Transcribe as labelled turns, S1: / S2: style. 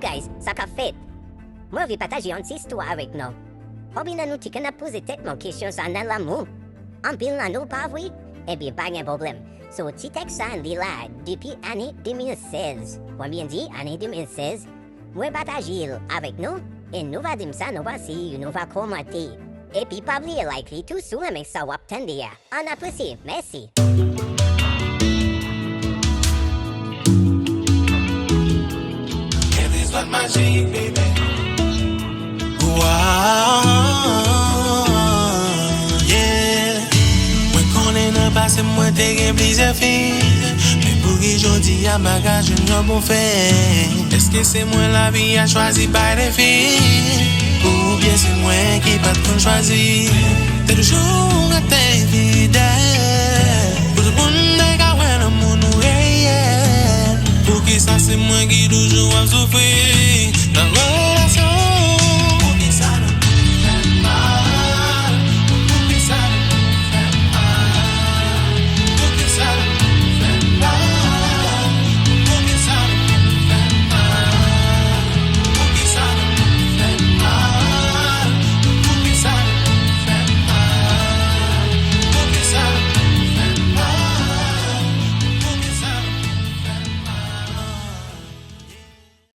S1: guys, ça qu'a fait. Moi, je vais partager une histoire avec nous. Combien nous t'en poser tête mon question sur l'amour? Anpil n'a nous pas vu? Eh bien, pas de problème. So, petit texte ça, il est là depuis l'année 2016. Combien dit année 2016? Moi, partager avec nous et nous va dire ça, nous va si nous va commenter. Et puis, pas oublier like tout sur avec ça, wap tendia. On apprécie, merci.
S2: Edrice Dwet Majik, baby. Wow, yeah. Moi connais le passé, moi t'ai gagné plusieurs filles. Mais pour que j'dis à ma gage, je n'ai pas fait. Est-ce que c'est moi la vie à choisir par les filles? Ou bien c'est moi qui pas de choisir? T'es toujours à tes fidèles. Pour le monde qui a le monde réel. Poukisa c'est moi qui toujours a souffrir.